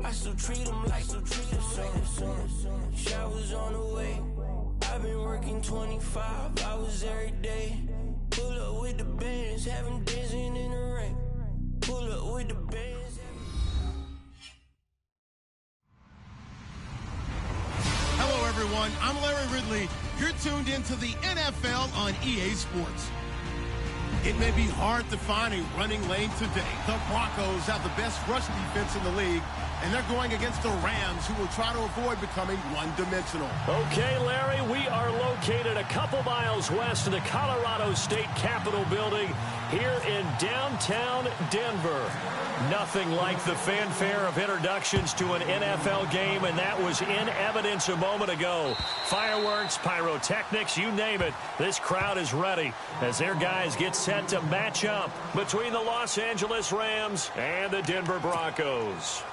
I still treat them like some showers on the way. I've been working 25 hours every day. Pull up with the bands, have them dancing in the rain. Pull up with the bands. Hello, everyone. I'm Larry Ridley. You're tuned into the NFL on EA Sports. It may be hard to find a running lane today. The Broncos have the best rush defense in the league, and they're going against the Rams, who will try to avoid becoming one-dimensional. Okay, Larry, we are located a couple miles west of the Colorado State Capitol building here in downtown Denver. Nothing like the fanfare of introductions to an NFL game, and that was in evidence a moment ago. Fireworks, pyrotechnics, you name it. This crowd is ready as their guys get set to match up between the Los Angeles Rams and the Denver Broncos.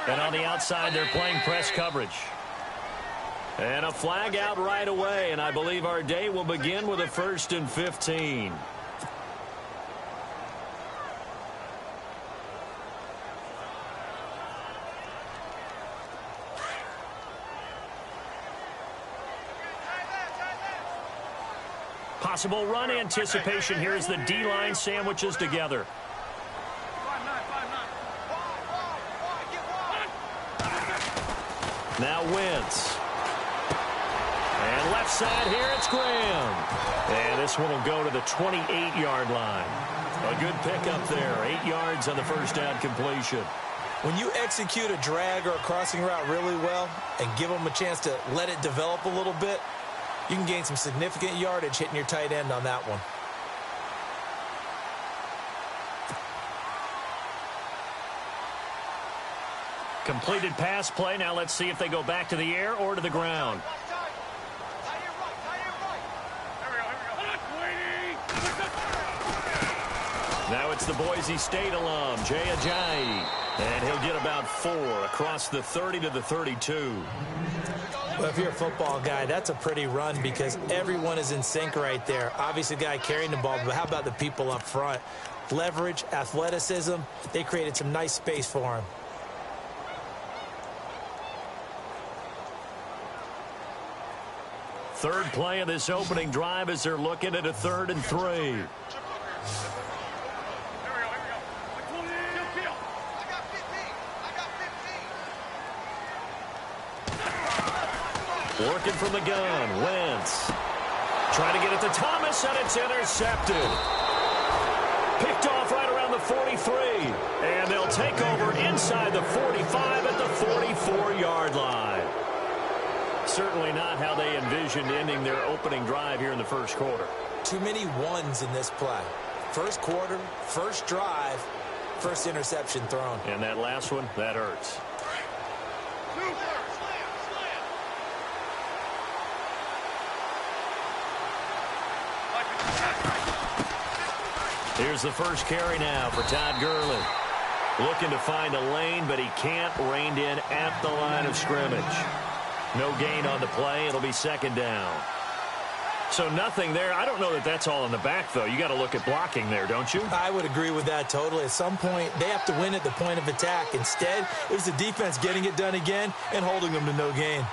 And on the outside, they're playing press coverage. And a flag out right away, and I believe our day will begin with a 1st and 15. Possible run anticipation here as the D-line sandwiches together. Now Wentz. And left side here, it's Graham. And this one will go to the 28-yard line. A good pickup there. 8 yards on the first down completion. When you execute a drag or a crossing route really well and give them a chance to let it develop a little bit, you can gain some significant yardage hitting your tight end on that one. Completed pass play. Now let's see if they go back to the air or to the ground. Now it's the Boise State alum, Jay Ajayi. And he'll get about 4 across the 30 to the 32. Well, if you're a football guy, that's a pretty run because everyone is in sync right there. Obviously, the guy carrying the ball, but how about the people up front? Leverage, athleticism, they created some nice space for him. Third play of this opening drive as they're looking at a 3rd and 3. Working from the gun, Wentz. Trying to get it to Thomas, and it's intercepted. Picked off right around the 43. And they'll take over inside the 45 at the 44-yard line. Certainly not how they envisioned ending their opening drive here in the first quarter. Too many ones in this play. First quarter, first drive, first interception thrown. And that last one, that hurts. Here's the first carry now for Todd Gurley. Looking to find a lane, but he can't. Reined in at the line of scrimmage. No gain on the play. It'll be 2nd down. So nothing there. I don't know that that's all in the back, though. You got to look at blocking there, don't you? I would agree with that totally. At some point, they have to win at the point of attack. Instead, it was the defense getting it done again and holding them to no gain.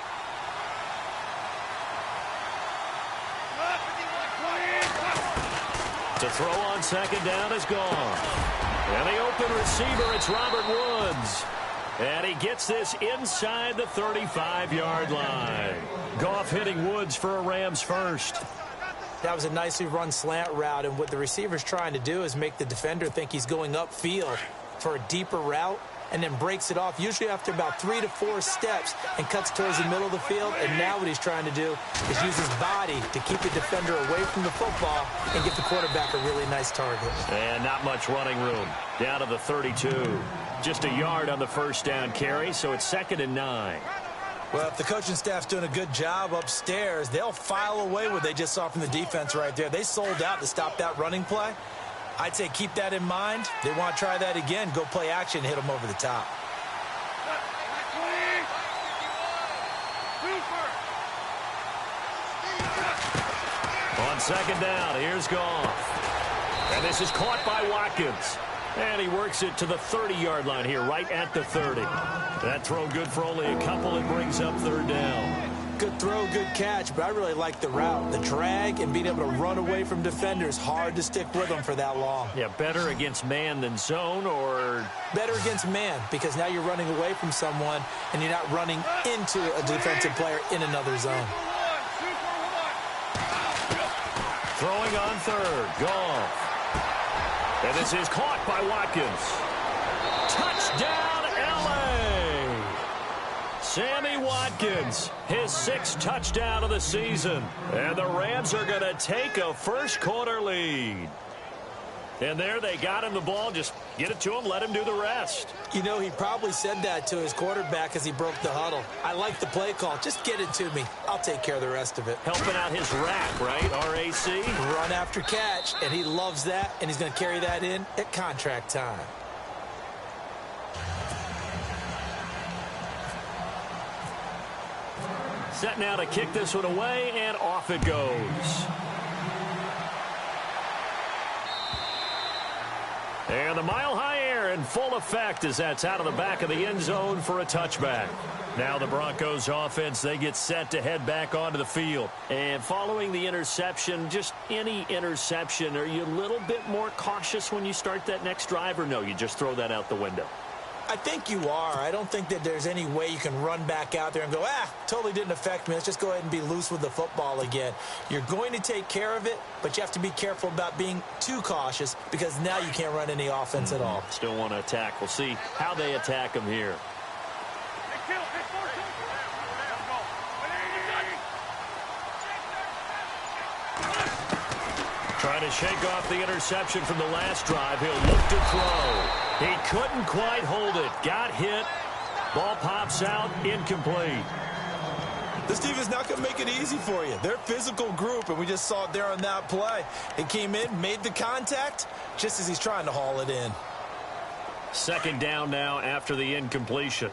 To throw on 2nd down is gone. And the open receiver, it's Robert Woods. And he gets this inside the 35-yard line. Goff hitting Woods for a Rams first. That was a nicely run slant route, and what the receiver's trying to do is make the defender think he's going upfield for a deeper route and then breaks it off, usually after about 3 to 4 steps, and cuts towards the middle of the field. And now what he's trying to do is use his body to keep the defender away from the football and give the quarterback a really nice target. And not much running room. Down to the 32. Just a yard on the first down carry, so it's 2nd and 9. Well, if the coaching staff's doing a good job upstairs, they'll file away what they just saw from the defense right there. They sold out to stop that running play. I'd say keep that in mind. They want to try that again. Go play action, hit them over the top. On second down, here's Goff. And this is caught by Watkins. And he works it to the 30-yard line here, right at the 30. That throw good for only a couple. It brings up third down. Good throw, good catch, but I really like the route. The drag and being able to run away from defenders, hard to stick with them for that long. Yeah, better against man than zone, or? Better against man, because now you're running away from someone and you're not running into a defensive player in another zone. Throwing on third, Goff. And this is caught by Watkins. Touchdown, L.A. Sammy Watkins, his 6th touchdown of the season. And the Rams are going to take a first-quarter lead. And there they got him the ball. Just get it to him, let him do the rest. You know, he probably said that to his quarterback as he broke the huddle. I like the play call. Just get it to me. I'll take care of the rest of it. Helping out his rack, right? R-A-C? Run after catch, and he loves that, and he's going to carry that in at contract time. Set now to kick this one away, and off it goes. And the mile-high air in full effect as that's out of the back of the end zone for a touchback. Now the Broncos offense, they get set to head back onto the field. And following the interception, just any interception, are you a little bit more cautious when you start that next drive, or no, you just throw that out the window? I think you are. I don't think that there's any way you can run back out there and go, totally didn't affect me. Let's just go ahead and be loose with the football again. You're going to take care of it, but you have to be careful about being too cautious because now you can't run any offense at all. Still want to attack. We'll see how they attack him here. Trying to shake off the interception from the last drive. He'll look to throw. He couldn't quite hold it. Got hit. Ball pops out. Incomplete. This team is not going to make it easy for you. They're a physical group, and we just saw it there on that play. It came in, made the contact, just as he's trying to haul it in. Second down now after the incompletion.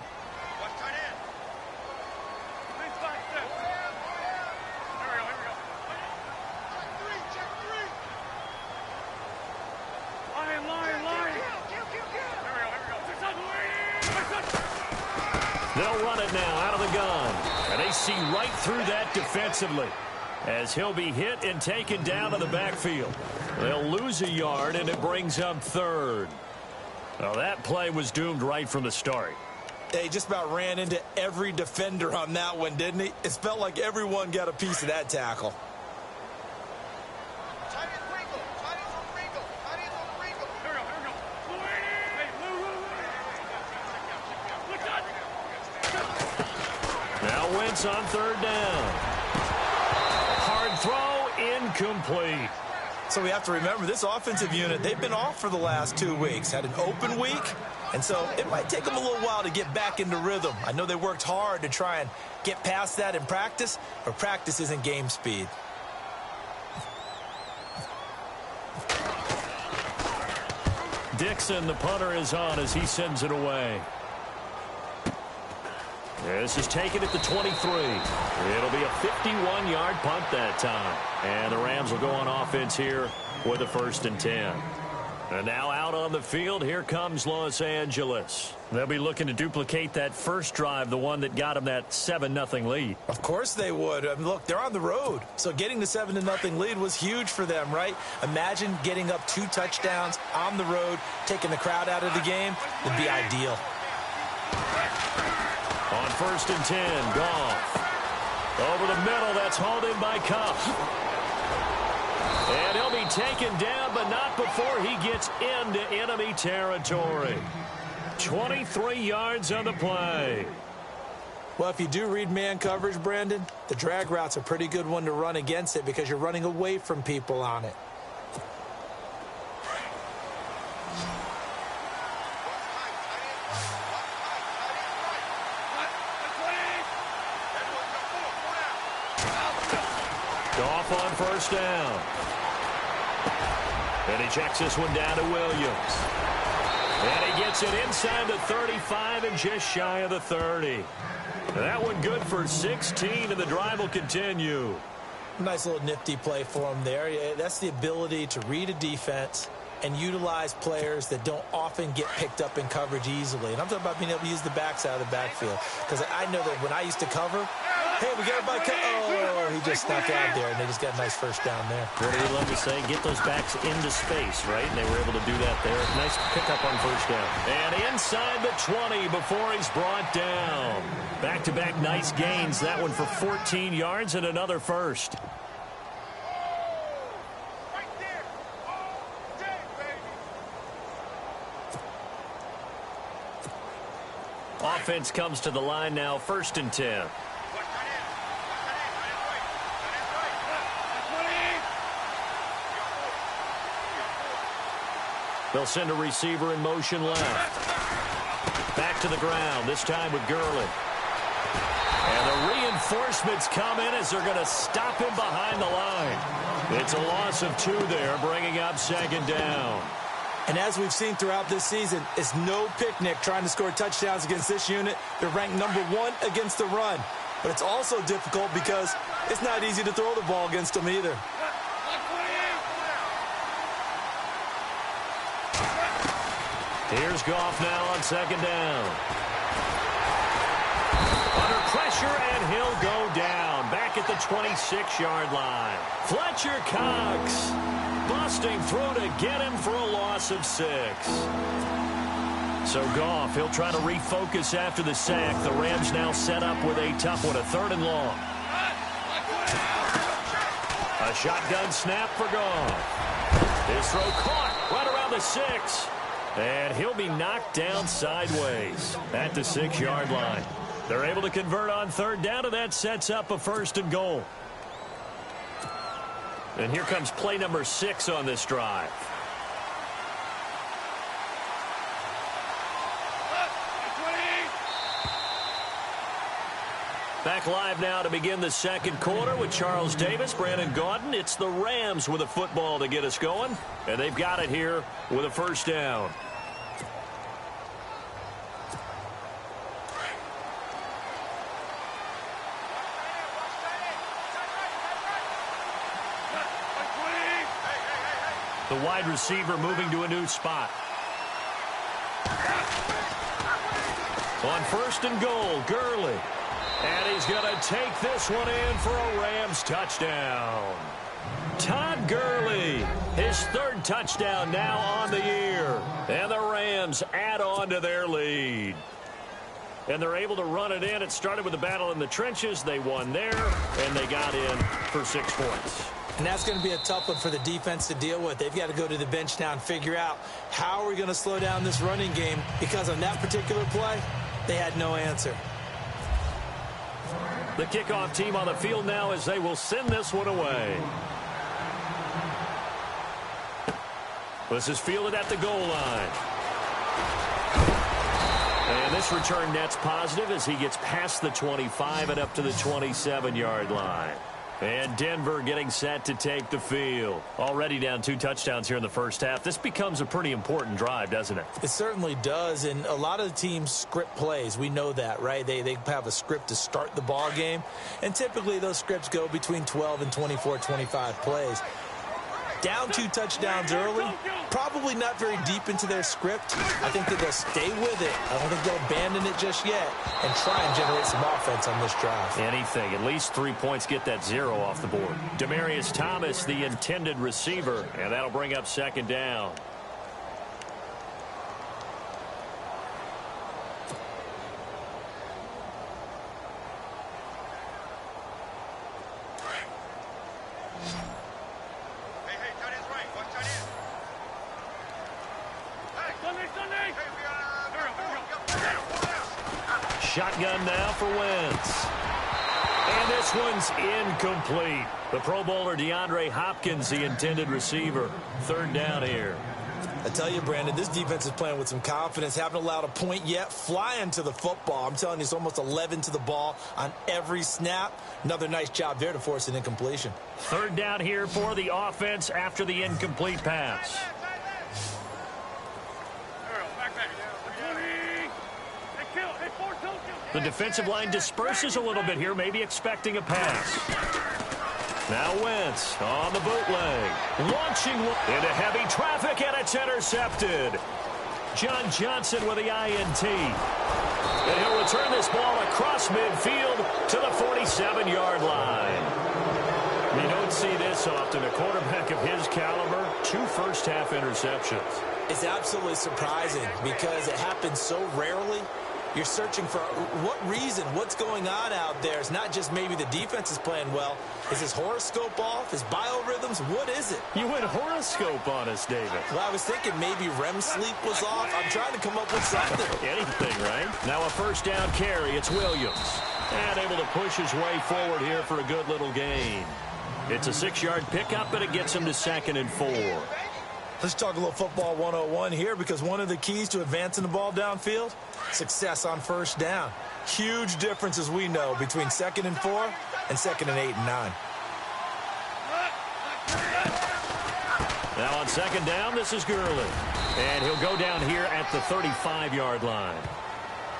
They'll run it now out of the gun. And they see right through that defensively as he'll be hit and taken down to the backfield. They'll lose a yard, and it brings up third. Well, that play was doomed right from the start. He just about ran into every defender on that one, didn't he? It felt like everyone got a piece of that tackle. Now Wentz on third down. Hard throw, incomplete. So we have to remember this offensive unit, they've been off for the last 2 weeks, had an open week, and so it might take them a little while to get back into rhythm. I know they worked hard to try and get past that in practice, but practice isn't game speed. Dixon, the punter, is on as he sends it away. This is taken at the 23. It'll be a 51-yard punt that time. And the Rams will go on offense here with a 1st and 10. And now out on the field, here comes Los Angeles. They'll be looking to duplicate that first drive, the one that got them that 7-0 lead. Of course they would. I mean, look, they're on the road. So getting the 7-0 lead was huge for them, right? Imagine getting up 2 touchdowns on the road, taking the crowd out of the game would be ideal. On 1st and 10, Goff. Over the middle, that's hauled in by Cup. And he'll be taken down, but not before he gets into enemy territory. 23 yards on the play. Well, if you do read man coverage, Brandon, the drag route's a pretty good one to run against it because you're running away from people on it. Goff on first down. And he checks this one down to Williams. And he gets it inside the 35 and just shy of the 30. That one good for 16, and the drive will continue. Nice little nifty play for him there. That's the ability to read a defense and utilize players that don't often get picked up in coverage easily. And I'm talking about being able to use the backside of the backfield. Because I know that when I used to cover, hey, we got everybody. Oh, he just snuck out there, and they just got a nice first down there. What do we love to say? Get those backs into space, right? And they were able to do that there. Nice pickup on first down. And inside the 20 before he's brought down. Back-to-back nice gains. That one for 14 yards and another first. Offense comes to the line now, 1st and 10. They'll send a receiver in motion left. Back to the ground, this time with Gurley. And the reinforcements come in as they're going to stop him behind the line. It's a loss of 2 there, bringing up 2nd down. And as we've seen throughout this season, it's no picnic trying to score touchdowns against this unit. They're ranked number 1 against the run. But it's also difficult because it's not easy to throw the ball against them either. Here's Goff now on 2nd down. Under pressure, and he'll go down. Back at the 26-yard line. Fletcher Cox busting through to get him for a loss of 6. So Goff, he'll try to refocus after the sack. The Rams now set up with a tough one, a 3rd and long. A shotgun snap for Goff. His throw caught right around the 6. And he'll be knocked down sideways at the 6-yard line. They're able to convert on 3rd down, and that sets up a 1st and goal. And here comes play number 6 on this drive. Back live now to begin the 2nd quarter with Charles Davis, Brandon Gaudin. It's the Rams with a football to get us going, and they've got it here with a 1st down. The wide receiver moving to a new spot. On 1st and goal, Gurley. And he's going to take this one in for a Rams touchdown. Todd Gurley, his 3rd touchdown now on the year. And the Rams add on to their lead. And they're able to run it in. It started with a battle in the trenches. They won there, and they got in for 6 points. And that's going to be a tough one for the defense to deal with. They've got to go to the bench now and figure out how are we going to slow down this running game, because on that particular play, they had no answer. The kickoff team on the field now as they will send this one away. This is fielded at the goal line. And this return net's positive as he gets past the 25 and up to the 27-yard line. And Denver getting set to take the field. Already down 2 touchdowns here in the first half. This becomes a pretty important drive, doesn't it? It certainly does, and a lot of the teams script plays. We know that, right? They have a script to start the ball game, and typically those scripts go between 12 and 24, 25 plays. Down 2 touchdowns early, probably not very deep into their script. I think that they'll stay with it. I don't think they'll abandon it just yet and try and generate some offense on this drive. Anything. At least 3 points, get that 0 off the board. Demaryius Thomas, the intended receiver, and that'll bring up 2nd down. Shotgun now for Wentz. And this one's incomplete. The Pro Bowler DeAndre Hopkins, the intended receiver. 3rd down here. I tell you, Brandon, this defense is playing with some confidence. Haven't allowed a point yet. Flying to the football. I'm telling you, it's almost 11 to the ball on every snap. Another nice job there to force an incompletion. Third down here for the offense after the incomplete pass. The defensive line disperses a little bit here, maybe expecting a pass. Now Wentz on the bootleg. Launching into heavy traffic, and it's intercepted. John Johnson with the INT. And he'll return this ball across midfield to the 47-yard line. You don't see this often. A quarterback of his caliber, 2 first-half interceptions. It's absolutely surprising because it happens so rarely. You're searching for what reason, what's going on out there. It's not just maybe the defense is playing well. Is his horoscope off? His biorhythms? What is it? You went horoscope on us, David. Well, I was thinking maybe REM sleep was off. I'm trying to come up with something. Anything, right? Now a first down carry. It's Williams. And able to push his way forward here for a good little gain. It's a 6-yard pickup, and it gets him to 2nd and 4. Let's talk a little football 101 here, because one of the keys to advancing the ball downfield, success on first down. Huge difference, as we know, between 2nd and 4 and 2nd and 8 and 9. Now on 2nd down, this is Gurley. And he'll go down here at the 35-yard line.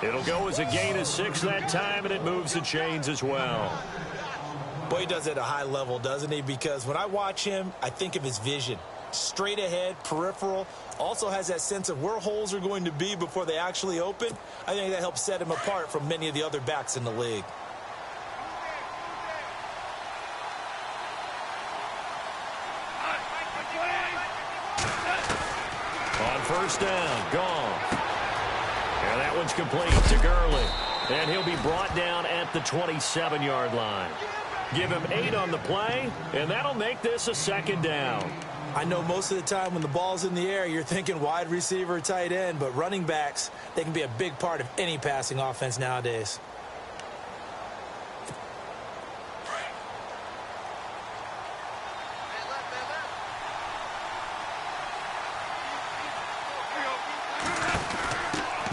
It'll go as a gain of 6 that time, and it moves the chains as well. Boy, he does it at a high level, doesn't he? Because when I watch him, I think of his vision. Straight ahead, peripheral, also has that sense of where holes are going to be before they actually open. I think that helps set him apart from many of the other backs in the league. On first down, gone. And that one's complete to Gurley. And he'll be brought down at the 27-yard line. Give him 8 on the play, and that'll make this a 2nd down. I know most of the time when the ball's in the air, you're thinking wide receiver, tight end, but running backs, they can be a big part of any passing offense nowadays.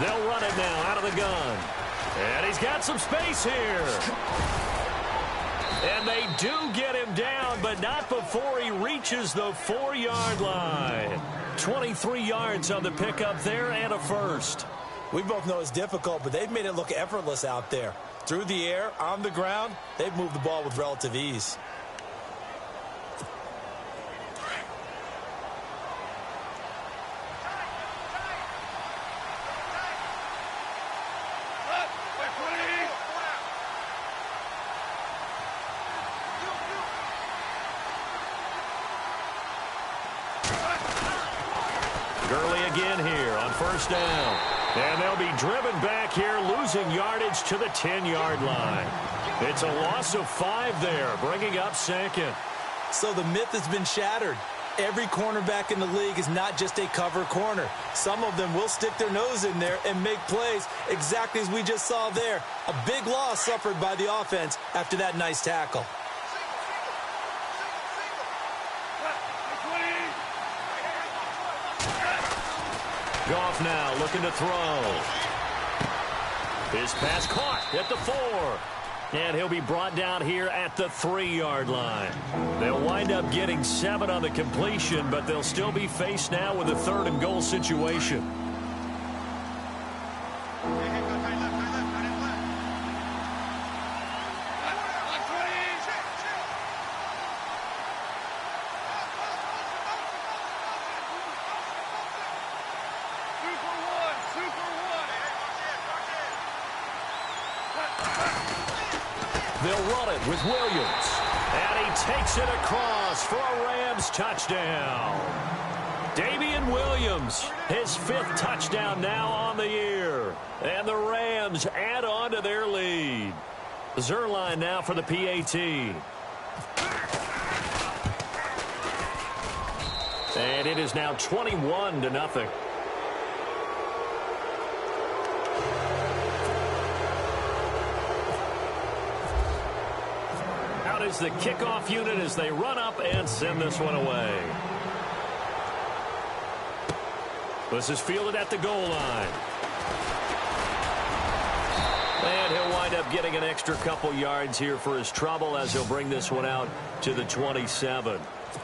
They'll run it now out of the gun. And he's got some space here. And they do get him down, but not before he reaches the 4-yard line. 23 yards on the pickup there and a first. We both know it's difficult, but they've made it look effortless out there. Through the air, on the ground, they've moved the ball with relative ease. Gurley again here on first down. And they'll be driven back here, losing yardage to the 10-yard line. It's a loss of 5 there, bringing up 2nd. So the myth has been shattered. Every cornerback in the league is not just a cover corner. Some of them will stick their nose in there and make plays exactly as we just saw there. A big loss suffered by the offense after that nice tackle. Goff now looking to throw. His pass caught at the 4. And he'll be brought down here at the 3-yard line. They'll wind up getting 7 on the completion, but they'll still be faced now with a 3rd and goal situation. They'll run it with Williams. And he takes it across for a Rams touchdown. Damian Williams, his 5th touchdown now on the year. And the Rams add on to their lead. Zerline now for the PAT. And it is now 21-0. Is the kickoff unit as they run up and send this one away. This is fielded at the goal line. And he'll wind up getting an extra couple yards here for his trouble as he'll bring this one out to the 27.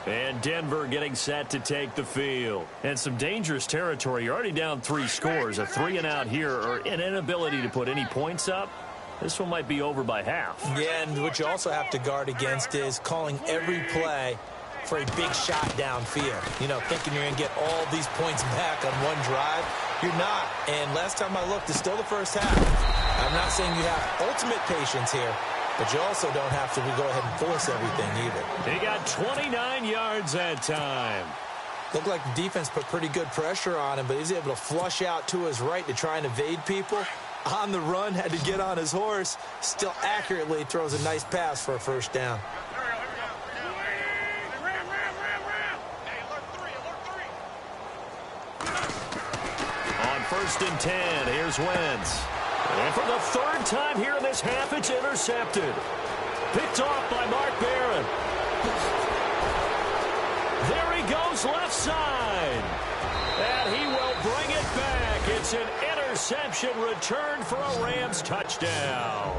And Denver getting set to take the field. And some dangerous territory. You're already down 3 scores. A 3-and-out here, or an inability to put any points up. This one might be over by half. Yeah, and what you also have to guard against is calling every play for a big shot downfield. You know, thinking you're going to get all these points back on one drive. You're not. And last time I looked, it's still the first half. I'm not saying you have ultimate patience here, but you also don't have to go ahead and force everything either. He got 29 yards that time. Looked like the defense put pretty good pressure on him, but he's able to flush out to his right to try and evade people. On the run, had to get on his horse. Still accurately throws a nice pass for a first down. On 1st and 10, here's Wentz. And for the 3rd time here in this half, it's intercepted. Picked off by Mark Barron. There he goes left side. And he will bring it back. It's an interception return for a Rams touchdown.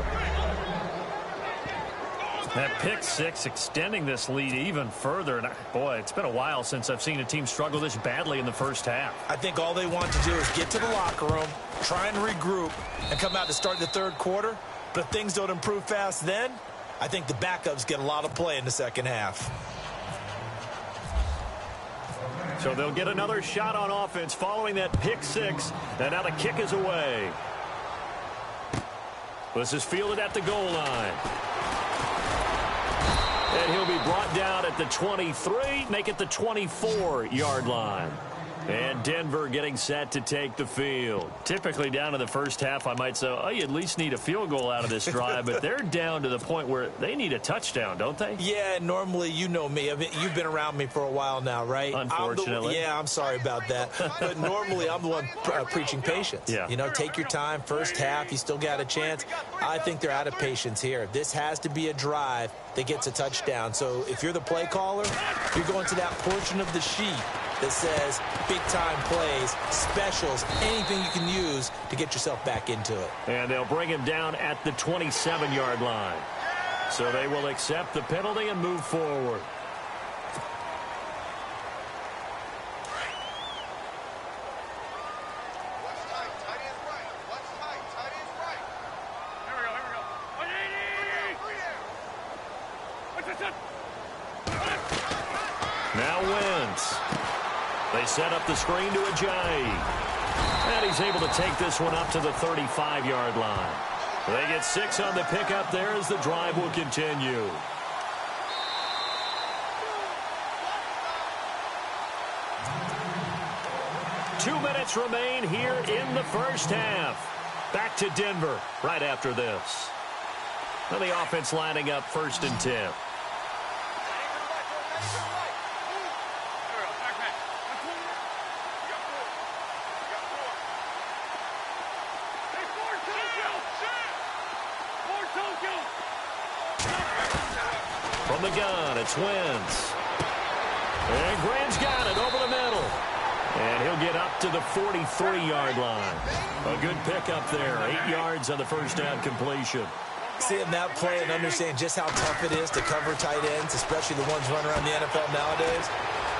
That pick 6 extending this lead even further. And boy, it's been a while since I've seen a team struggle this badly in the first half. I think all they want to do is get to the locker room, try and regroup, and come out to start the 3rd quarter. But if things don't improve fast then, I think the backups get a lot of play in the second half. So they'll get another shot on offense following that pick 6. And now the kick is away. This is fielded at the goal line. And he'll be brought down at the 23, make it the 24-yard line. And Denver getting set to take the field. Typically down in the first half, I might say, oh, you at least need a field goal out of this drive. But they're down to the point where they need a touchdown, don't they? Yeah, normally, you know me. You've been around me for a while now, right? Unfortunately. I'm sorry about that. But normally, I'm the one preaching patience. Yeah. You know, take your time. First half, you still got a chance. I think they're out of patience here. This has to be a drive that gets a touchdown. So if you're the play caller, you're going to that portion of the sheet that says big-time plays, specials, anything you can use to get yourself back into it. And they'll bring him down at the 27-yard line. So they will accept the penalty and move forward. Now Wentz. They set up the screen to Ajayi. And he's able to take this one up to the 35-yard line. They get 6 on the pickup there as the drive will continue. Two minutes remain here in the first half. Back to Denver right after this. Now the offense lining up 1st and 10. From the gun, it's Wentz. And Graham's got it over the middle. And he'll get up to the 43-yard line. A good pickup there. 8 yards on the first down completion. Seeing that play and understand just how tough it is to cover tight ends, especially the ones running around the NFL nowadays,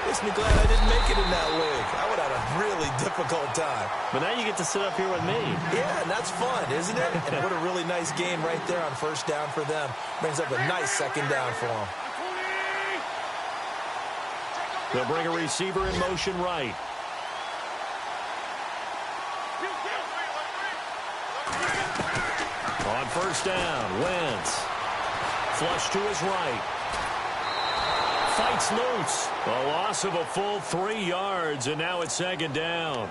makes me glad I didn't make it in that league. I would have had a really difficult time. But now you get to sit up here with me. Yeah, and that's fun, isn't it? And what a really nice game right there on first down for them. Brings up a nice second down for them. They'll bring a receiver in motion right. On first down, Wentz. Flush to his right. Fights loose. A loss of a full 3 yards, and now it's second down.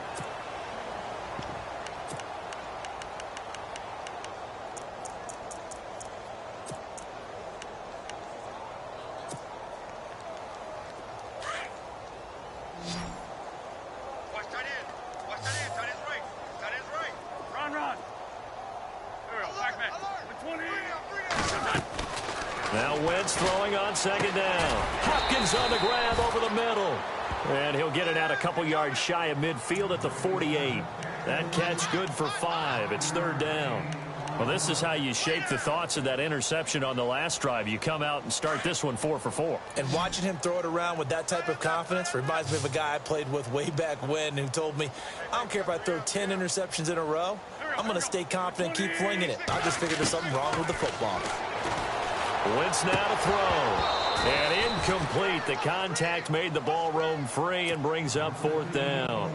Now Wentz throwing on second down. Hopkins on the grab over the middle. And he'll get it out a couple yards shy of midfield at the 48. That catch good for 5. It's third down. Well, this is how you shape the thoughts of that interception on the last drive. You come out and start this one 4 for 4. And watching him throw it around with that type of confidence reminds me of a guy I played with way back when who told me, I don't care if I throw 10 interceptions in a row. I'm going to stay confident, keep flinging it. I just figured there's something wrong with the football. Wentz now to throw. And incomplete. The contact made the ball roam free and brings up fourth down.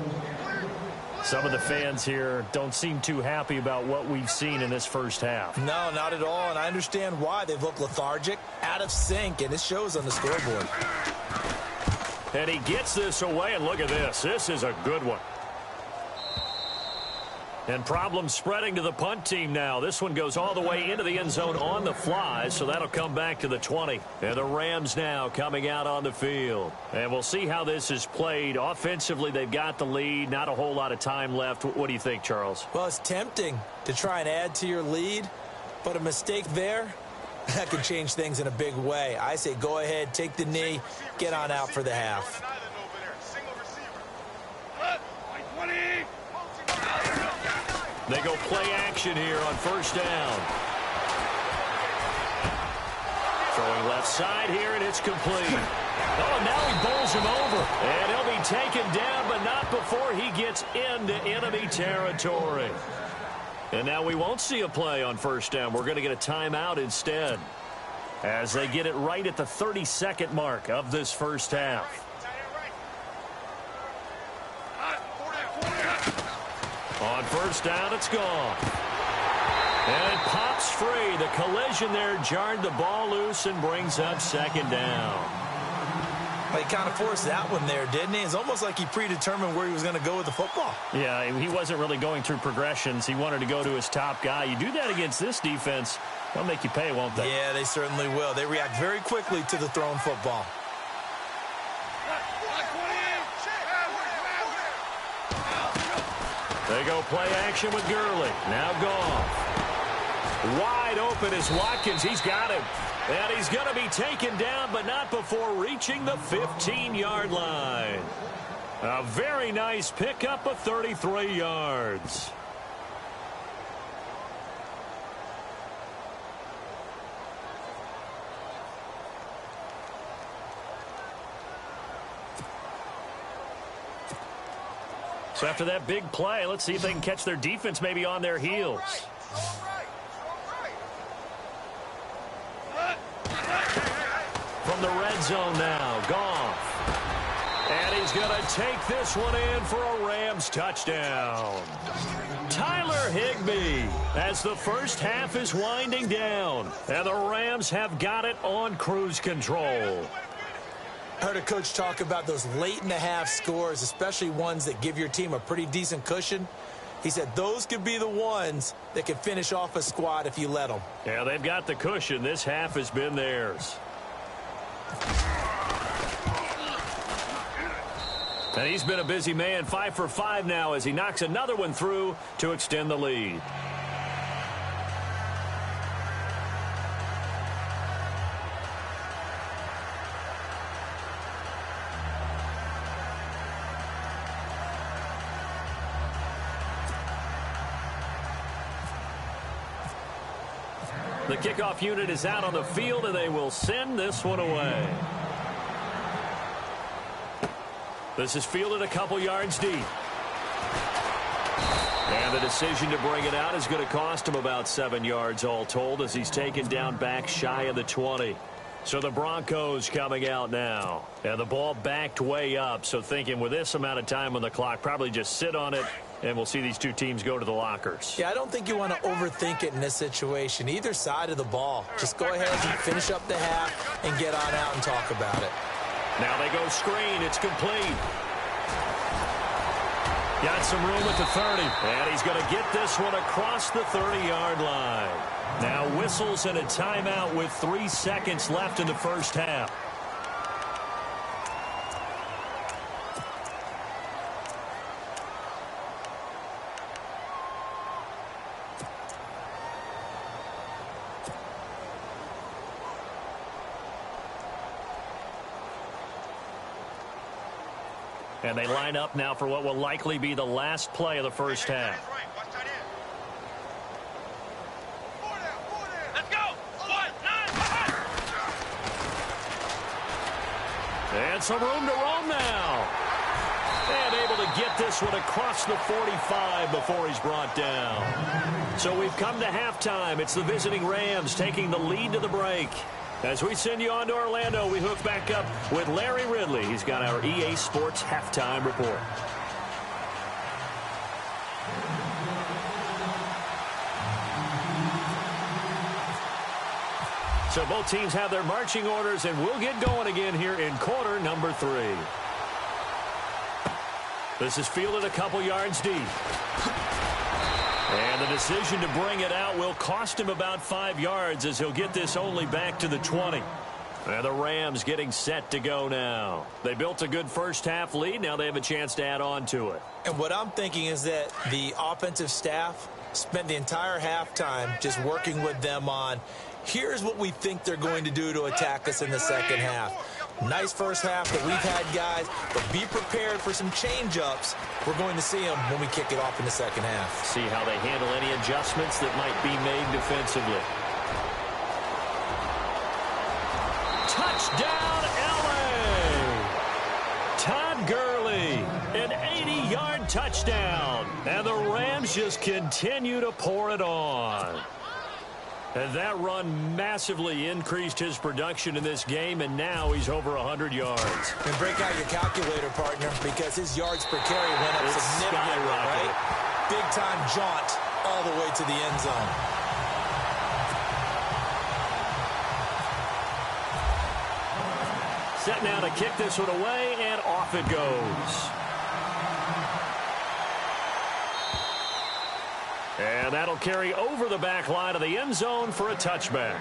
Some of the fans here don't seem too happy about what we've seen in this first half. No, not at all, and I understand why. They've looked lethargic, out of sync, and it shows on the scoreboard. And he gets this away, and look at this. This is a good one. And problems spreading to the punt team now. This one goes all the way into the end zone on the fly, so that'll come back to the 20. And the Rams now coming out on the field. And we'll see how this is played. Offensively, they've got the lead. Not a whole lot of time left. What do you think, Charles? Well, it's tempting to try and add to your lead, but a mistake there, that could change things in a big way. I say go ahead, take the knee, get on out for the half. They go play action here on first down. Throwing left side here, and it's complete. Oh, now he bowls him over. And he'll be taken down, but not before he gets into enemy territory. And now we won't see a play on first down. We're going to get a timeout instead, as they get it right at the 30-second mark of this first half. On first down, it's gone. And it pops free. The collision there jarred the ball loose and brings up second down. Well, he kind of forced that one there, didn't he? It's almost like he predetermined where he was going to go with the football. Yeah, he wasn't really going through progressions. He wanted to go to his top guy. You do that against this defense, they'll make you pay, won't they? Yeah, they certainly will. They react very quickly to the thrown football. They go play action with Gurley. Now Goff. Wide open is Watkins. He's got him. And he's going to be taken down, but not before reaching the 15-yard line. A very nice pickup of 33 yards. So after that big play, let's see if they can catch their defense maybe on their heels. From the red zone now, Goff. And he's going to take this one in for a Rams touchdown. Tyler Higbee, as the first half is winding down. And the Rams have got it on cruise control. I heard a coach talk about those late-in-the-half scores, especially ones that give your team a pretty decent cushion. He said those could be the ones that can finish off a squad if you let them. Yeah, they've got the cushion. This half has been theirs. And he's been a busy man, 5 for 5 now as he knocks another one through to extend the lead. The kickoff unit is out on the field, and they will send this one away. This is fielded a couple yards deep. And the decision to bring it out is going to cost him about 7 yards all told as he's taken down back shy of the 20. So the Broncos coming out now. And the ball backed way up, so thinking with this amount of time on the clock, probably just sit on it, and we'll see these two teams go to the lockers. Yeah, I don't think you want to overthink it in this situation. Either side of the ball. Just go ahead and finish up the half and get on out and talk about it. Now they go screen. It's complete. Got some room at the 30. And he's going to get this one across the 30-yard line. Now whistles and a timeout with 3 seconds left in the first half. And they line up now for what will likely be the last play of the first half. Let's go! And some room to roam now. And able to get this one across the 45 before he's brought down. So we've come to halftime. It's the visiting Rams taking the lead to the break. As we send you on to Orlando, we hook back up with Larry Ridley. He's got our EA Sports halftime report. So both teams have their marching orders, and we'll get going again here in quarter number 3. This is fielded a couple yards deep. And the decision to bring it out will cost him about 5 yards as he'll get this only back to the 20. And the Rams getting set to go now. They built a good first half lead. Now they have a chance to add on to it. And what I'm thinking is that the offensive staff spent the entire halftime just working with them on, here's what we think they're going to do to attack us in the second half. Nice first half that we've had, guys, but be prepared for some change-ups. We're going to see them when we kick it off in the second half. See how they handle any adjustments that might be made defensively. Touchdown, L.A. Todd Gurley, an 80-yard touchdown. And the Rams just continue to pour it on. And that run massively increased his production in this game, and now he's over 100 yards. And break out your calculator, partner, because his yards per carry went up significantly, right? Big-time jaunt all the way to the end zone. Set now to kick this one away, and off it goes. And that'll carry over the back line of the end zone for a touchback.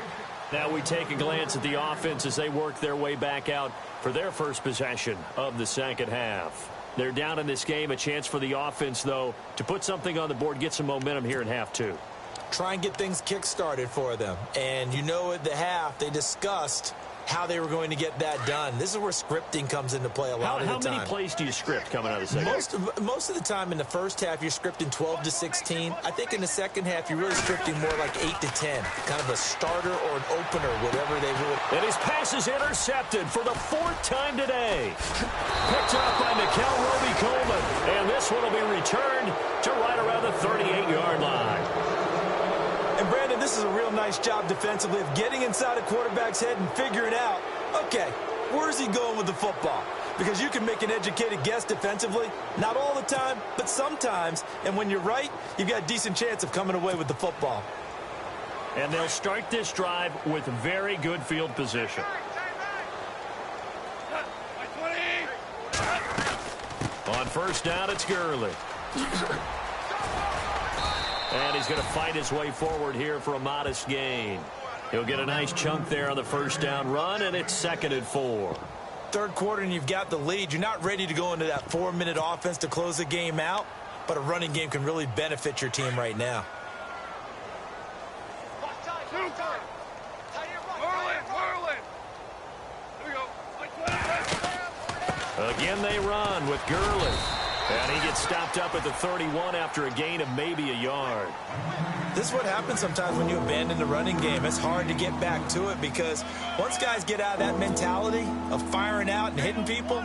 Now we take a glance at the offense as they work their way back out for their first possession of the second half. They're down in this game. A chance for the offense, though, to put something on the board, get some momentum here in half 2. Try and get things kick-started for them. And you know at the half, they discussed how they were going to get that done. This is where scripting comes into play a lot of the time. How many plays do you script coming out of the second half? Most of the time in the first half, you're scripting 12 to 16. I think in the second half, you're really scripting more like 8 to 10. Kind of a starter or an opener, whatever they would. And his pass is intercepted for the 4th time today. Picked up by Nickel Roby-Coleman. And this one will be returned to right around the 38-yard line. And, Brandon, this is a real nice job defensively of getting inside a quarterback's head and figuring out, okay, where's he going with the football? Because you can make an educated guess defensively, not all the time, but sometimes. And when you're right, you've got a decent chance of coming away with the football. And they'll start this drive with very good field position. On first down, it's Gurley. And he's going to fight his way forward here for a modest gain. He'll get a nice chunk there on the first down run, and it's 2nd and 4. Third quarter, and you've got the lead. You're not ready to go into that 4-minute offense to close the game out, but a running game can really benefit your team right now. Again, they run with Gurley. And he gets stopped up at the 31 after a gain of maybe a yard. This is what happens sometimes when you abandon the running game. It's hard to get back to it because once guys get out of that mentality of firing out and hitting people,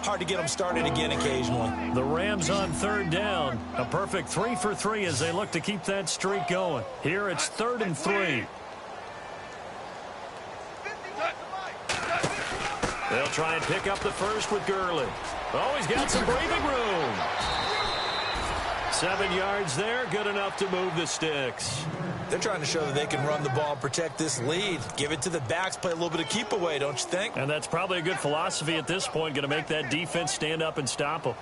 hard to get them started again occasionally. The Rams on 3rd down. A perfect 3 for 3 as they look to keep that streak going. Here it's 3rd and 3. They'll try and pick up the first with Gurley. Oh, he's got some breathing room. 7 yards there, good enough to move the sticks. They're trying to show that they can run the ball and protect this lead. Give it to the backs, play a little bit of keep away, don't you think? And that's probably a good philosophy at this point, going to make that defense stand up and stop them.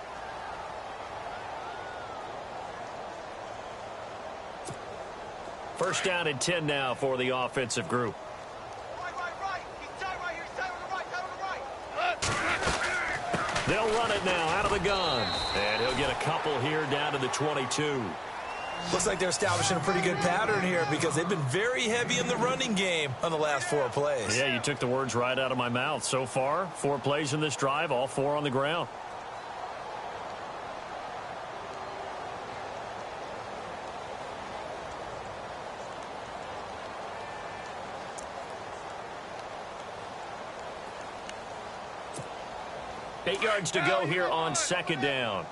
First down and 10 now for the offensive group. They'll run it now out of the gun. And he'll get a couple here down to the 22. Looks like they're establishing a pretty good pattern here because they've been very heavy in the running game on the last 4 plays. Yeah, you took the words right out of my mouth. So far, 4 plays in this drive, all 4 on the ground. 8 yards to go here on second down.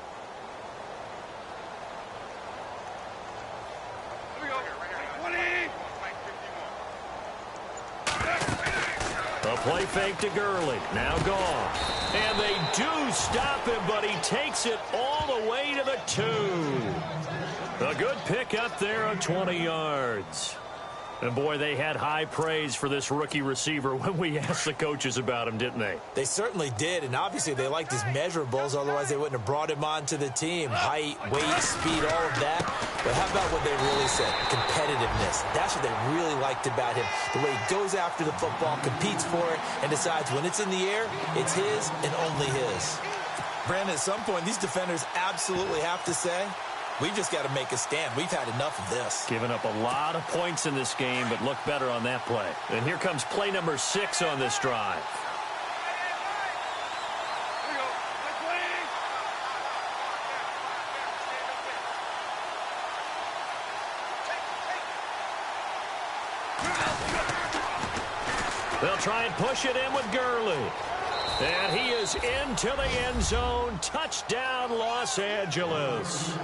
A play fake to Gurley. Now gone. And they do stop him, but he takes it all the way to the 2. A good pickup there of 20 yards. And, boy, they had high praise for this rookie receiver when we asked the coaches about him, didn't they? They certainly did, and obviously they liked his measurables. Otherwise, they wouldn't have brought him onto the team. Height, weight, speed, all of that. But how about what they really said? Competitiveness. That's what they really liked about him. The way he goes after the football, competes for it, and decides when it's in the air, it's his and only his. Brandon, at some point, these defenders absolutely have to say, we've just got to make a stand. We've had enough of this. Giving up a lot of points in this game, but look better on that play. And here comes play number 6 on this drive. They'll try and push it in with Gurley. And he is into the end zone. Touchdown, Los Angeles.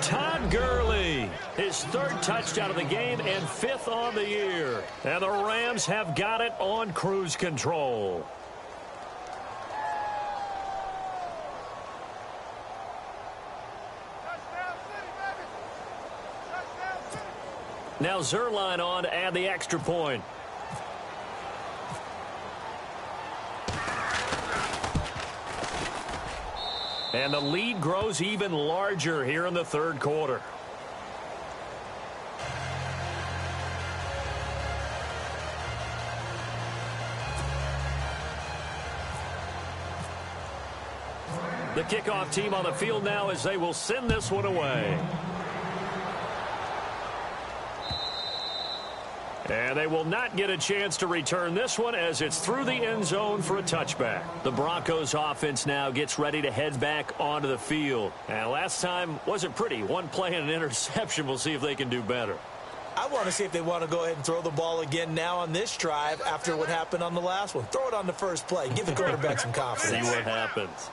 Todd Gurley, his 3rd touchdown of the game and 5th on the year. And the Rams have got it on cruise control. Now Zerline on to add the extra point. And the lead grows even larger here in the 3rd quarter. The kickoff team on the field now as they will send this one away. And they will not get a chance to return this one as it's through the end zone for a touchback. The Broncos offense now gets ready to head back onto the field. And last time wasn't pretty. One play and an interception. We'll see if they can do better. I want to see if they want to go ahead and throw the ball again now on this drive after what happened on the last one. Throw it on the first play. Give the quarterback some confidence. See what happens.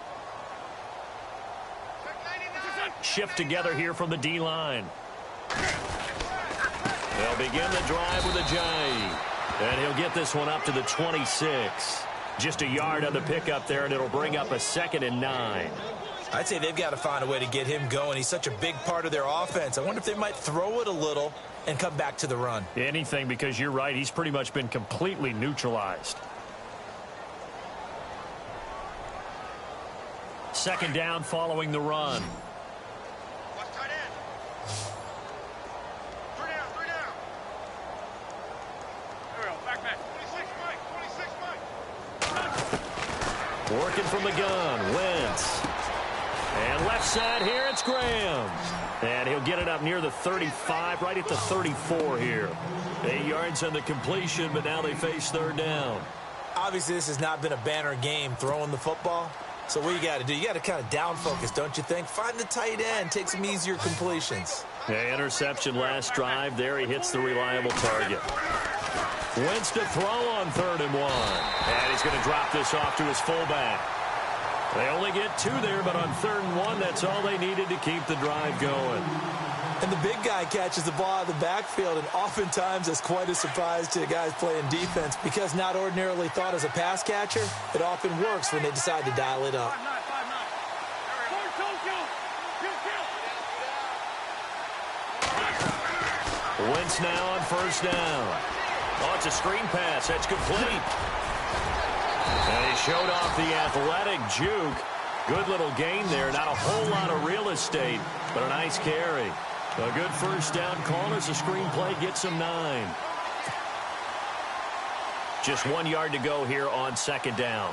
Shift together here from the D-line. They'll begin the drive with a J. And he'll get this one up to the 26. Just a yard on the pickup there, and it'll bring up a 2nd and 9. I'd say they've got to find a way to get him going. He's such a big part of their offense. I wonder if they might throw it a little and come back to the run. Anything, because you're right. He's pretty much been completely neutralized. 2nd down following the run. Working from the gun, Wentz. And left side here, it's Graham. And he'll get it up near the 35, right at the 34 here. 8 yards on the completion, but now they face 3rd down. Obviously, this has not been a banner game throwing the football. So what you got to do, you got to kind of down focus, don't you think? Find the tight end, take some easier completions. Yeah, interception last drive. There he hits the reliable target. Wentz to throw on 3rd and 1. And he's going to drop this off to his fullback. They only get 2 there, but on 3rd and 1, that's all they needed to keep the drive going. And the big guy catches the ball out of the backfield, and oftentimes that's quite a surprise to the guys playing defense because not ordinarily thought as a pass catcher, it often works when they decide to dial it up. Wentz now on 1st down. Oh, it's a screen pass. That's complete. And he showed off the athletic juke. Good little gain there. Not a whole lot of real estate, but a nice carry. A good 1st down call as the screenplay gets him 9. Just 1 yard to go here on 2nd down.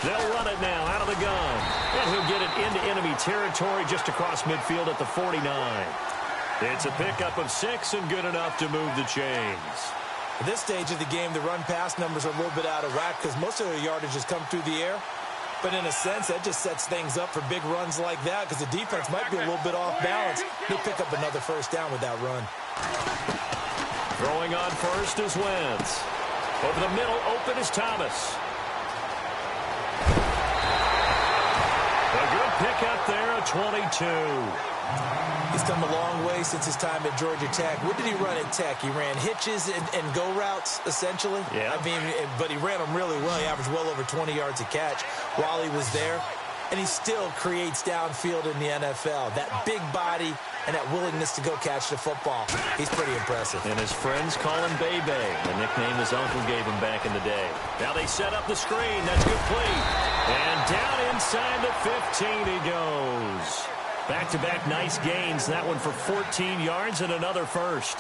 They'll run it now out of the gun. And he'll get it into enemy territory just across midfield at the 49. It's a pickup of 6 and good enough to move the chains. At this stage of the game, the run-pass numbers are a little bit out of whack because most of their yardage has come through the air. But in a sense, that just sets things up for big runs like that because the defense might be a little bit off balance. They pick up another first down with that run. Throwing on first is Wentz. Over the middle, open is Thomas. A good pickup there at 22. He's come a long way since his time at Georgia Tech. What did he run at Tech? He ran hitches and go routes, essentially. Yeah. I mean, but he ran them really well. He averaged well over 20 yards a catch while he was there. And he still creates downfield in the NFL. That big body and that willingness to go catch the football. He's pretty impressive. And his friends call him Bebe, the nickname his uncle gave him back in the day. Now they set up the screen. That's complete. And down inside the 15 he goes. Back-to-back nice gains. That one for 14 yards and another first.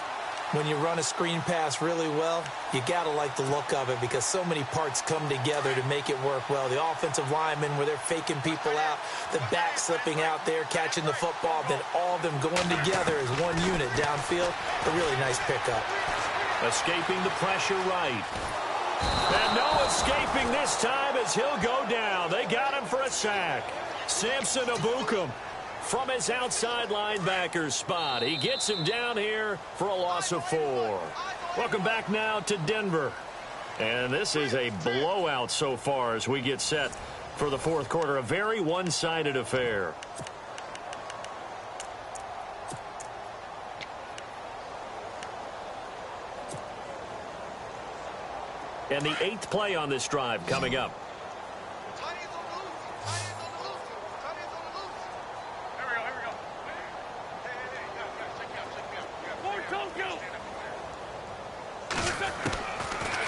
When you run a screen pass really well, you got to like the look of it because so many parts come together to make it work well. The offensive linemen where they're faking people out, the back slipping out there, catching the football, then all of them going together as one unit downfield. A really nice pickup. Escaping the pressure right. And no escaping this time as he'll go down. They got him for a sack. Samson Abukum from his outside linebacker spot. He gets him down here for a loss of 4. Welcome back now to Denver. And this is a blowout so far as we get set for the fourth quarter. A very one-sided affair. And the 8th play on this drive coming up.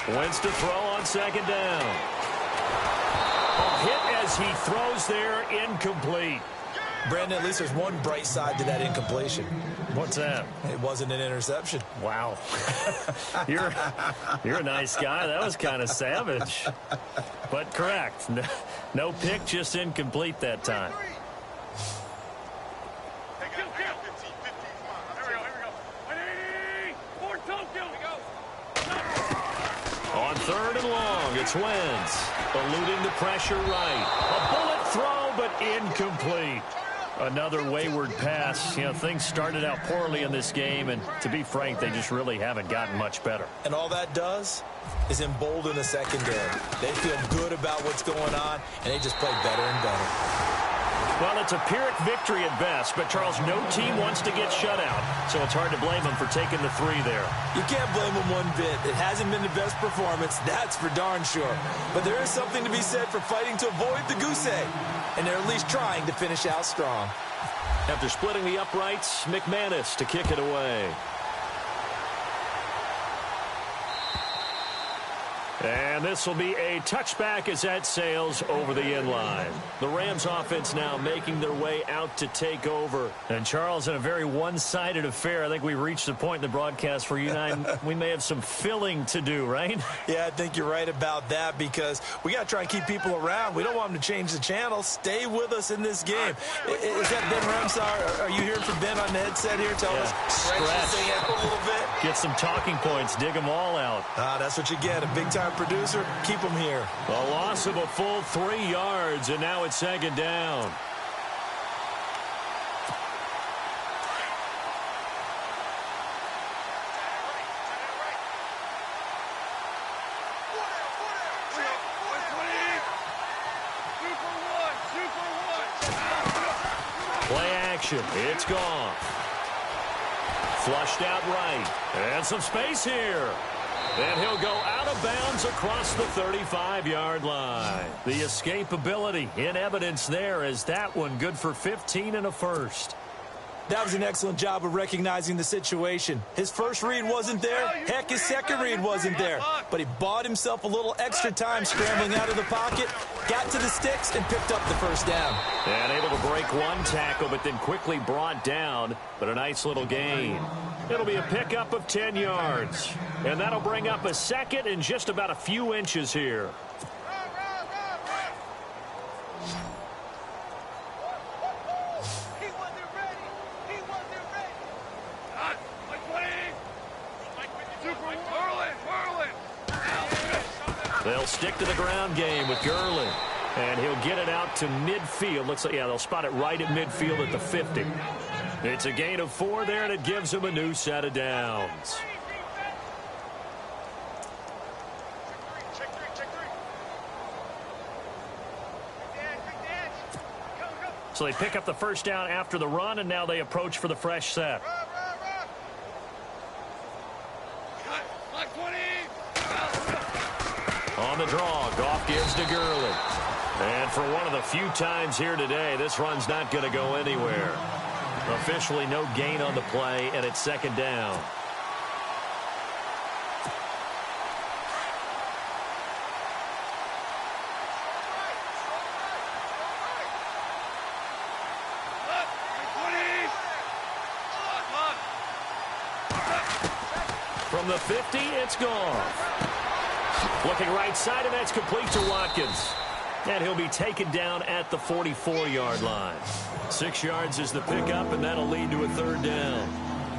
Wentz to throw on second down. A hit as he throws there, incomplete. Brandon, at least there's one bright side to that incompletion. What's that? It wasn't an interception. Wow. You're a nice guy. That was kind of savage. But correct. No pick, just incomplete that time. On third and long, it's Wentz. Eluding the pressure right. A bullet throw, but incomplete. Another wayward pass. You know, things started out poorly in this game, and to be frank, they just really haven't gotten much better. And all that does is embolden the secondary. They feel good about what's going on, and they just play better and better. Well, it's a Pyrrhic victory at best, but, Charles, no team wants to get shut out, so it's hard to blame them for taking the 3 there. You can't blame them one bit. It hasn't been the best performance, that's for darn sure. But there is something to be said for fighting to avoid the goose egg, and they're at least trying to finish out strong. After splitting the uprights, McManus to kick it away. And this will be a touchback as that sails over the end line. The Rams offense now making their way out to take over. And Charles, in a very one-sided affair, I think we reached the point in the broadcast where you and I, we may have some filling to do, right? Yeah, I think you're right about that because we got to try and keep people around. We don't want them to change the channel. Stay with us in this game. Is that Ben Ramsar? Are you hearing from Ben on the headset here? Tell us. Stretch this thing out a little bit. Get some talking points. Dig them all out. That's what you get. A big-time producer. Keep them here. A loss of a full 3 yards, and now it's second down. Play action. It's gone. Flushed out right. And some space here. And he'll go out of bounds across the 35-yard line. The escapability in evidence there as that one good for 15 and a first. That was an excellent job of recognizing the situation. His first read wasn't there. Heck, his second read wasn't there. But he bought himself a little extra time scrambling out of the pocket, got to the sticks, and picked up the first down. And able to break one tackle, but then quickly brought down. But a nice little gain. It'll be a pickup of 10 yards. And that'll bring up a second and just about a few inches here. They'll stick to the ground game with Gurley. And he'll get it out to midfield. Looks like, yeah, they'll spot it right at midfield at the 50. It's a gain of 4 there, and it gives him a new set of downs. So they pick up the first down after the run, and now they approach for the fresh set. On the draw, Goff gives to Gurley. And for one of the few times here today, this run's not going to go anywhere. Officially no gain on the play, and it's second down. From the 50, it's Goff. Looking right side, and that's complete to Watkins. And he'll be taken down at the 44-yard line. 6 yards is the pickup, and that'll lead to a third down.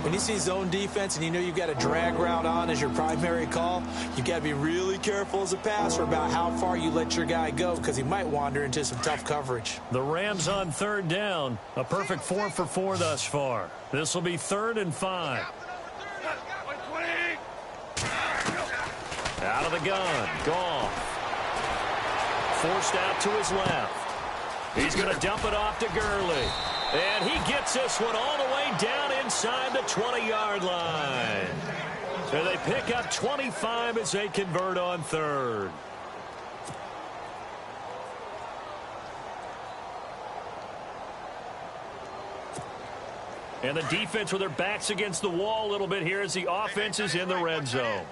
When you see zone defense and you know you've got a drag route on as your primary call, you've got to be really careful as a passer about how far you let your guy go because he might wander into some tough coverage. The Rams on third down. A perfect 4 for 4 thus far. This will be 3rd and 5. Out of the gun. Goff. Forced out to his left. He's going to dump it off to Gurley. And he gets this one all the way down inside the 20-yard line. And they pick up 25 as they convert on third. And the defense with their backs against the wall a little bit here as the offense is in the red zone.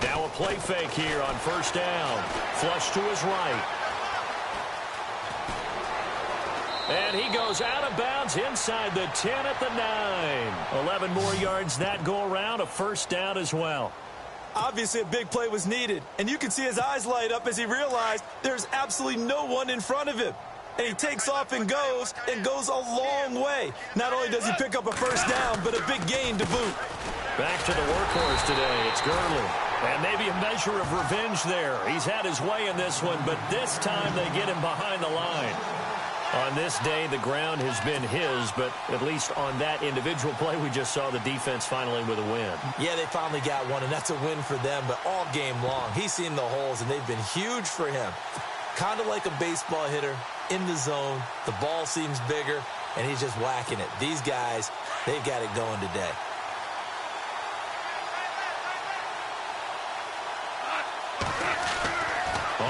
Now a play fake here on first down. Flush to his right. And he goes out of bounds inside the 10 at the 9. 11 more yards that go around. A first down as well. Obviously, a big play was needed, and you can see his eyes light up as he realized there's absolutely no one in front of him. And he takes off and goes a long way. Not only does he pick up a first down, but a big gain to boot. Back to the workhorse today. It's Gurley. And maybe a measure of revenge there. He's had his way in this one, but this time they get him behind the line. On this day, the ground has been his, but at least on that individual play, we just saw the defense finally with a win. Yeah, they finally got one, and that's a win for them, but all game long, he's seen the holes, and they've been huge for him. Kind of like a baseball hitter in the zone. The ball seems bigger, and he's just whacking it. These guys, they've got it going today.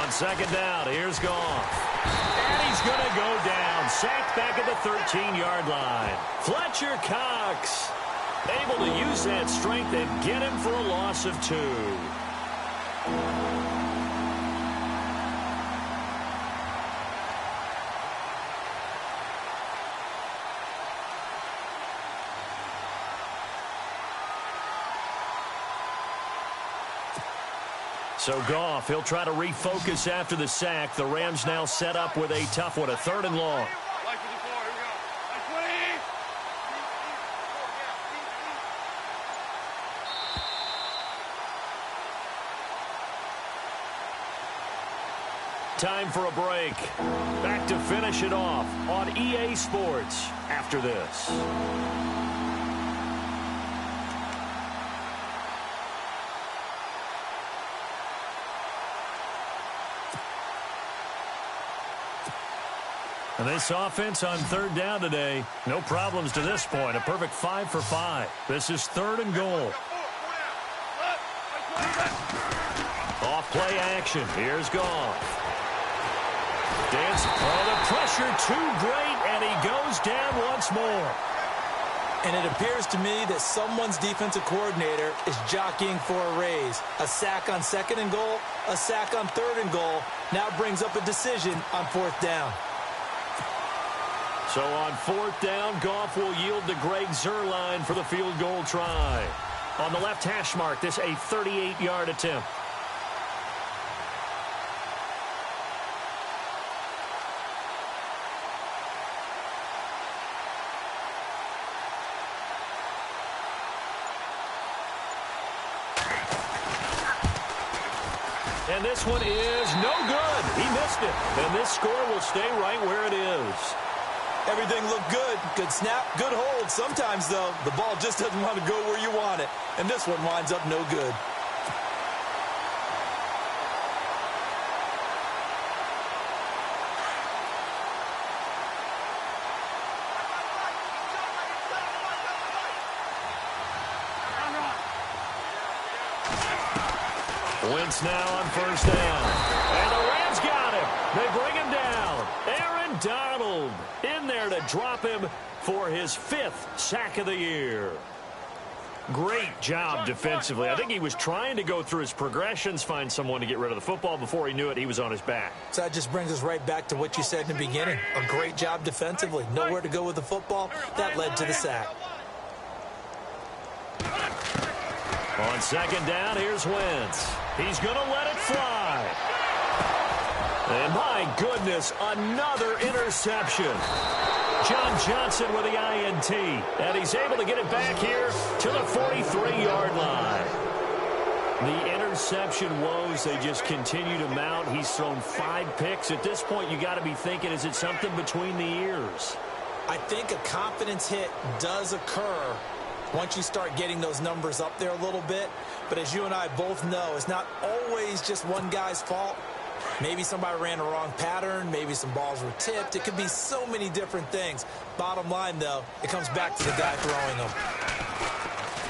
On second down, here's Goff. And he's going to go down. Sacked back at the 13-yard line. Fletcher Cox able to use that strength and get him for a loss of 2. So Goff, he'll try to refocus after the sack. The Rams now set up with a tough one, a 3rd and long. Time for a break. Back to finish it off on EA Sports after this. And this offense on 3rd down today, no problems to this point. A perfect 5 for 5. This is 3rd and goal. Off play action. Here's Goff. Dance. Oh, the pressure too great, and he goes down once more. And it appears to me that someone's defensive coordinator is jockeying for a raise. A sack on 2nd and goal, a sack on 3rd and goal. Now brings up a decision on 4th down. So on 4th down, Goff will yield to Greg Zuerlein for the field goal try. On the left hash mark, this a 38-yard attempt. And this one is no good. He missed it. And this score will stay right where it is. Everything looked good. Good snap, good hold. Sometimes, though, the ball just doesn't want to go where you want it. And this one winds up no good. Wentz now on first down. And the Rams got him. They bring him down. Aaron Donald in there to drop him for his 5th sack of the year. Great job defensively. I think he was trying to go through his progressions, find someone to get rid of the football. Before he knew it, he was on his back. So that just brings us right back to what you said in the beginning. A great job defensively. Nowhere to go with the football. That led to the sack. On second down, here's Wentz. He's going to let it fly. And my goodness, another interception. John Johnson with the INT. And he's able to get it back here to the 43-yard line. The interception woes, they just continue to mount. He's thrown 5 picks. At this point, you got to be thinking, is it something between the ears? I think a confidence hit does occur once you start getting those numbers up there a little bit. But as you and I both know, it's not always just one guy's fault. Maybe somebody ran a wrong pattern. Maybe some balls were tipped. It could be so many different things. Bottom line, though, it comes back to the guy throwing them.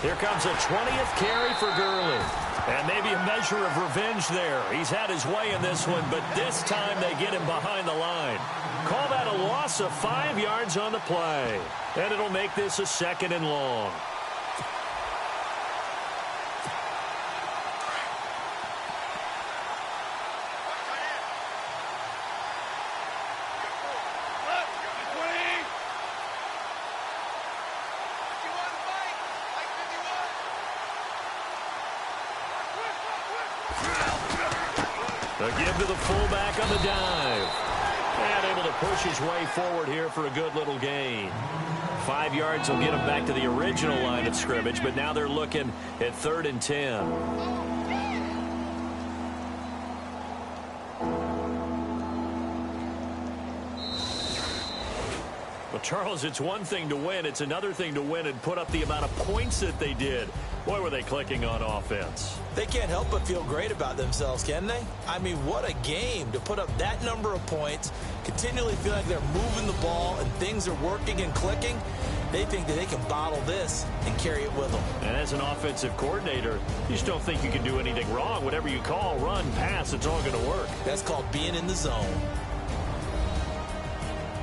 Here comes a 20th carry for Gurley. And maybe a measure of revenge there. He's had his way in this one, but this time they get him behind the line. Call that a loss of 5 yards on the play. And it'll make this a 2nd and long. A give to the fullback on the dive. And able to push his way forward here for a good little gain. 5 yards will get him back to the original line of scrimmage, but now they're looking at 3rd and 10. Well, Charles, it's one thing to win. It's another thing to win and put up the amount of points that they did. Boy, were they clicking on offense. They can't help but feel great about themselves, can they? I mean, what a game to put up that number of points, continually feel like they're moving the ball and things are working and clicking. They think that they can bottle this and carry it with them. And as an offensive coordinator, you just don't think you can do anything wrong. Whatever you call, run, pass, it's all going to work. That's called being in the zone.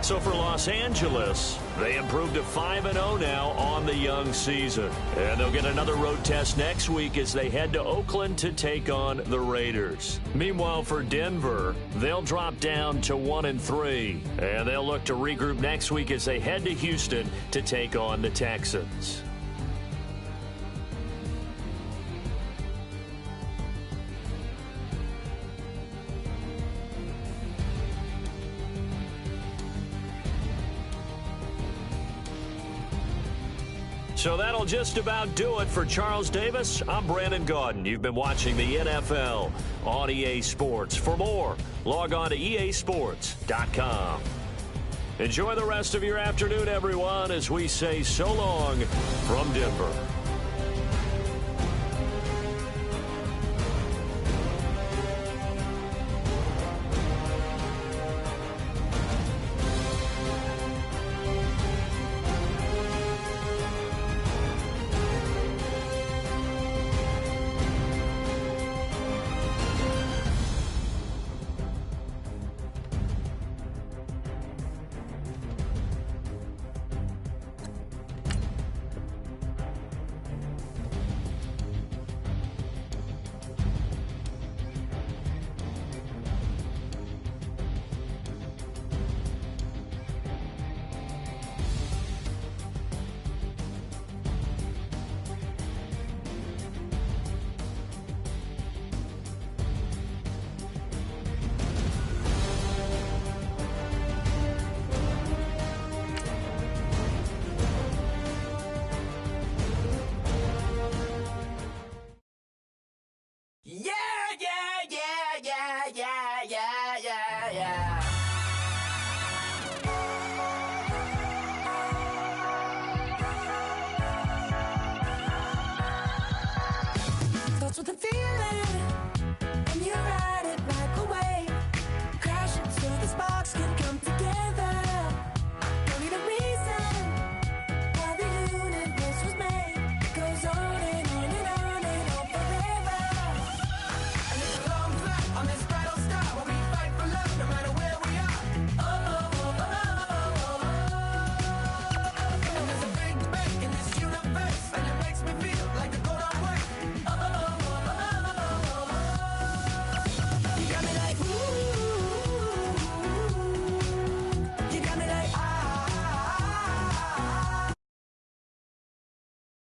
So for Los Angeles, they improved to 5-0 now on the young season. And they'll get another road test next week as they head to Oakland to take on the Raiders. Meanwhile, for Denver, they'll drop down to 1-3. And they'll look to regroup next week as they head to Houston to take on the Texans. So that'll just about do it for Charles Davis. I'm Brandon Gaudin. You've been watching the NFL on EA Sports. For more, log on to easports.com. Enjoy the rest of your afternoon, everyone, as we say so long from Denver.